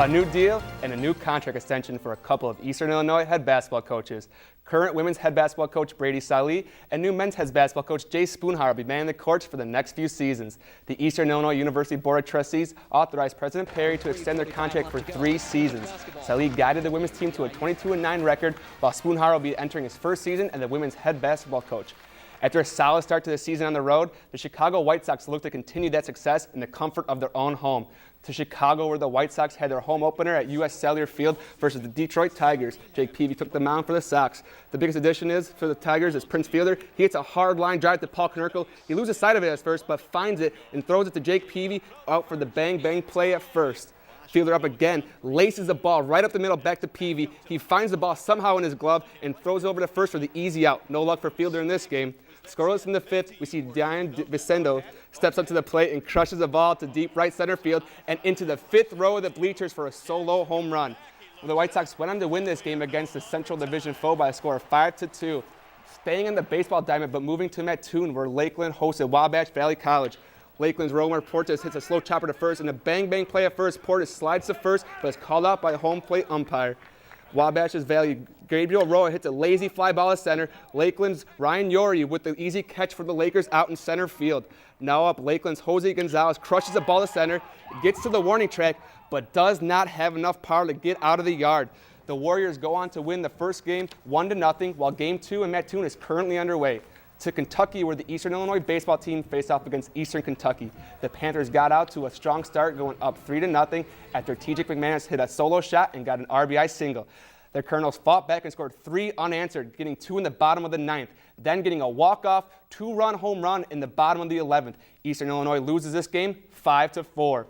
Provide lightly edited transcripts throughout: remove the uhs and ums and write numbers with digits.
A new deal and a new contract extension for a couple of Eastern Illinois head basketball coaches. Current women's head basketball coach Brady Salih and new men's head basketball coach Jay Spoonhauer will be manning the courts for the next few seasons. The Eastern Illinois University Board of Trustees authorized President Perry to extend their contract for 3 seasons. Salih guided the women's team to a 22-9 record, while Spoonhauer will be entering his first season as the women's head basketball coach. After a solid start to the season on the road, the Chicago White Sox look to continue that success in the comfort of their own home. To Chicago, where the White Sox had their home opener at U.S. Cellular Field versus the Detroit Tigers. Jake Peavy took the mound for the Sox. The biggest addition is for the Tigers is Prince Fielder. He hits a hard line drive to Paul Konerko. He loses sight of it at first, but finds it and throws it to Jake Peavy out for the bang-bang play at first. Fielder up again, laces the ball right up the middle back to Peavy. He finds the ball somehow in his glove and throws over to first for the easy out. No luck for Fielder in this game. Scoreless in the 5th, we see Diane Vicendo steps up to the plate and crushes the ball to deep right center field and into the 5th row of the bleachers for a solo home run. The White Sox went on to win this game against the Central Division foe by a score of 5-2. Staying in the baseball diamond but moving to Mattoon, where Lakeland hosted Wabash Valley College. Lakeland's Romer Portes hits a slow chopper to first, and a bang-bang play at first. Portes slides to first, but is called out by a home plate umpire. Wabash's Valley Gabriel Roa hits a lazy fly ball to center. Lakeland's Ryan Yori with the easy catch for the Lakers out in center field. Now up, Lakeland's Jose Gonzalez crushes the ball to center, gets to the warning track, but does not have enough power to get out of the yard. The Warriors go on to win the first game 1-0, while Game 2 in Mattoon is currently underway. To Kentucky, where the Eastern Illinois baseball team faced off against Eastern Kentucky. The Panthers got out to a strong start, going up 3-0 after TJ McManus hit a solo shot and got an RBI single. The Colonels fought back and scored 3 unanswered, getting 2 in the bottom of the 9th, then getting a walk-off 2-run home run in the bottom of the 11th. Eastern Illinois loses this game 5-4.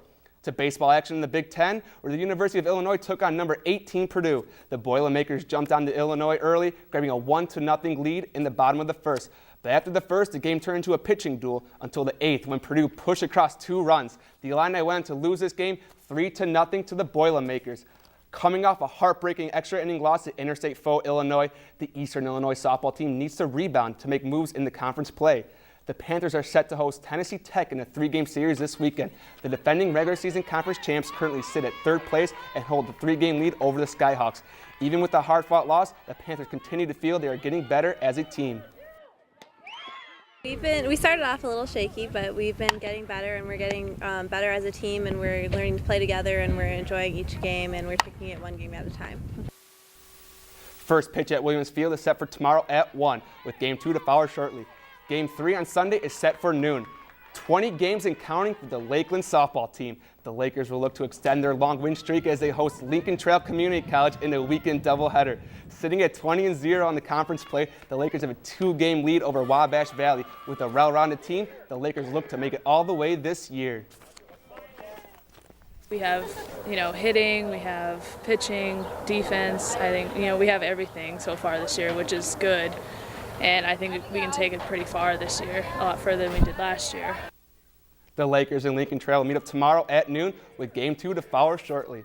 To baseball action in the Big Ten, where the University of Illinois took on number 18 Purdue. The Boilermakers jumped on to Illinois early, grabbing a 1-0 lead in the bottom of the 1st. But after the 1st, the game turned into a pitching duel until the 8th, when Purdue pushed across 2 runs. The Illini went on to lose this game 3-0 to the Boilermakers. Coming off a heartbreaking extra inning loss to interstate foe Illinois, the Eastern Illinois softball team needs to rebound to make moves in the conference play. The Panthers are set to host Tennessee Tech in a 3-game series this weekend. The defending regular season conference champs currently sit at 3rd place and hold the 3-game lead over the Skyhawks. Even with the hard-fought loss, the Panthers continue to feel they are getting better as a team. We started off a little shaky, but we've been getting better, and we're getting better as a team, and we're learning to play together, and we're enjoying each game, and we're taking it 1 game at a time. First pitch at Williams Field is set for tomorrow at 1, with Game 2 to follow shortly. Game 3 on Sunday is set for noon. 20 games and counting for the Lakeland softball team. The Lakers will look to extend their long win streak as they host Lincoln Trail Community College in a weekend doubleheader. Sitting at 20-0 on the conference play, the Lakers have a 2-game lead over Wabash Valley. With a well-rounded team, the Lakers look to make it all the way this year. We have, hitting, we have pitching, defense. I think, we have everything so far this year, which is good. And I think we can take it pretty far this year, a lot further than we did last year. The Lakers and Lincoln Trail will meet up tomorrow at noon, with Game 2 to follow shortly.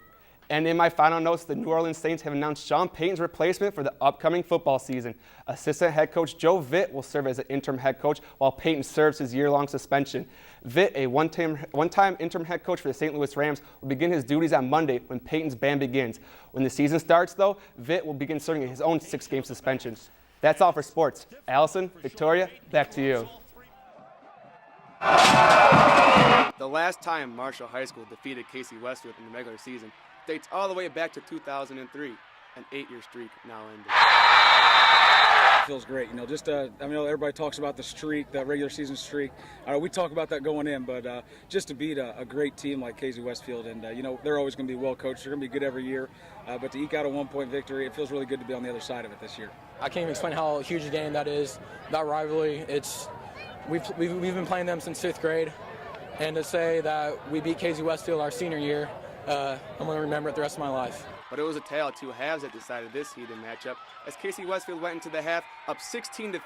And in my final notes, the New Orleans Saints have announced Sean Payton's replacement for the upcoming football season. Assistant head coach Joe Vitt will serve as the interim head coach while Payton serves his year-long suspension. Vitt, a one-time interim head coach for the St. Louis Rams, will begin his duties on Monday when Payton's ban begins. When the season starts, though, Vitt will begin serving his own 6-game suspension. That's all for sports. Allison, Victoria, back to you. The last time Marshall High School defeated Casey Westfield in the regular season dates all the way back to 2003, an 8-year streak now ended. Feels great, everybody talks about the streak, that regular season streak. We talk about that going in, but just to beat a great team like Casey Westfield, and they're always going to be well coached. They're going to be good every year, but to eke out a 1-point victory, it feels really good to be on the other side of it this year. I can't even explain how huge a game that is. That rivalry, we've been playing them since 5th grade, and to say that we beat Casey Westfield our senior year, I'm going to remember it the rest of my life. But it was a tale of 2 halves that decided this heated matchup, as Casey Westfield went into the half up 16-3,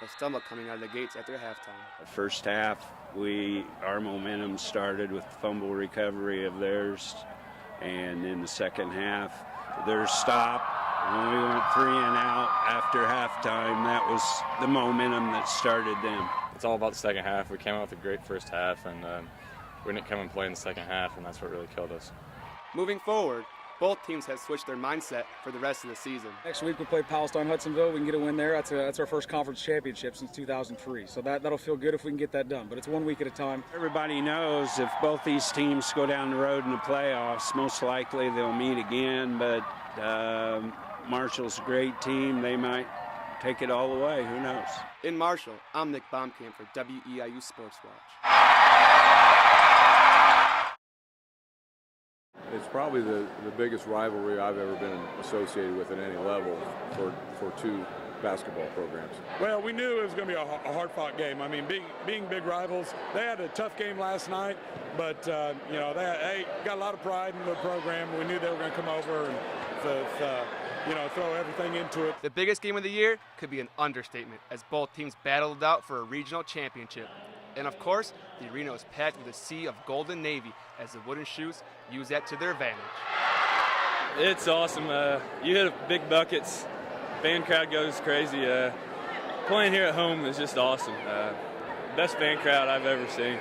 a stumble coming out of the gates after halftime. The first half, our momentum started with the fumble recovery of theirs, and in the second half, theirs stopped. When we went 3 and out after halftime, that was the momentum that started them. It's all about the second half. We came out with a great first half, and we didn't come and play in the second half, and that's what really killed us. Moving forward, both teams have switched their mindset for the rest of the season. Next week we play Palestine-Hudsonville. We can get a win there. That's our first conference championship since 2003. So that'll feel good if we can get that done. But it's 1 week at a time. Everybody knows if both these teams go down the road in the playoffs, most likely they'll meet again. But Marshall's a great team. They might take it all the way. Who knows? In Marshall, I'm Nick Bomkamp for WEIU Sports Watch. It's probably the biggest rivalry I've ever been associated with at any level for two basketball programs. Well, we knew it was going to be a hard-fought game. I mean, being big rivals, they had a tough game last night, but they got a lot of pride in the program. We knew they were going to come over and throw everything into it. The biggest game of the year could be an understatement as both teams battled it out for a regional championship. And of course, the arena was packed with a sea of golden navy as the Wooden Shoes use that to their advantage. It's awesome. You hit big buckets. Fan crowd goes crazy. Playing here at home is just awesome. Best fan crowd I've ever seen.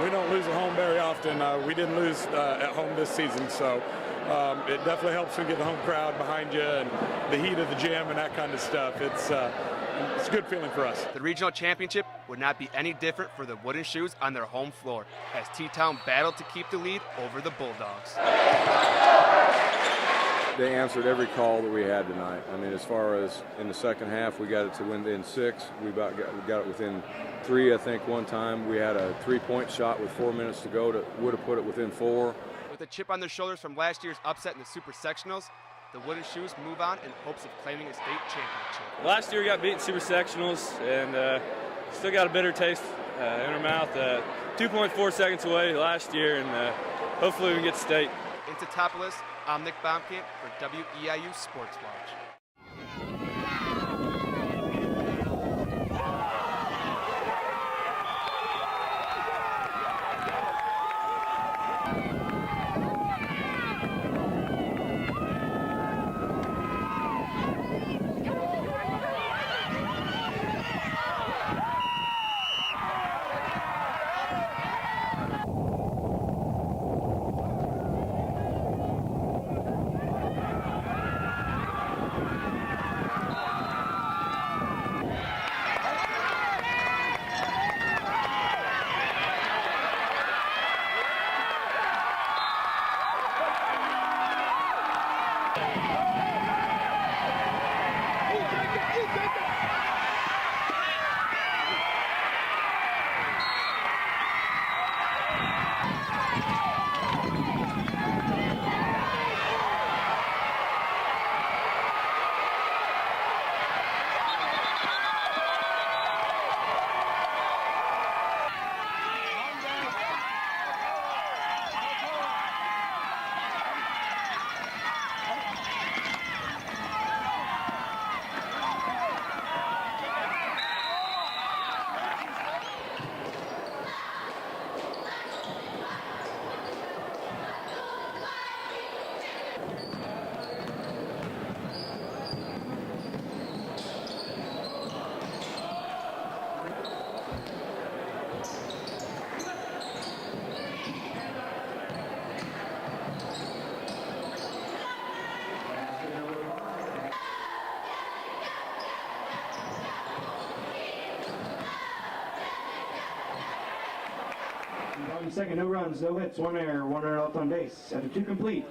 We don't lose at home very often. We didn't lose at home this season, so it definitely helps to get the home crowd behind you and the heat of the gym and that kind of stuff. It's a good feeling for us. The regional championship would not be any different for the Wooden Shoes on their home floor as T-Town battled to keep the lead over the Bulldogs. They answered every call that we had tonight. I mean, as far as in the second half, we got it to within 6. We got it within 3, I think, one time. We had a 3-point shot with 4 minutes to go that would have put it within 4. With a chip on their shoulders from last year's upset in the Super Sectionals, the Wooden Shoes move on in hopes of claiming a state championship. Last year we got beat in Super Sectionals and still got a bitter taste in our mouth. 2.4 seconds away last year, and hopefully we can get state. In Tetopolis, I'm Nick Bomkamp for WEIU Sports Watch. Second, no runs, no hits, 1 error, 1 runner left on base. After 2 complete.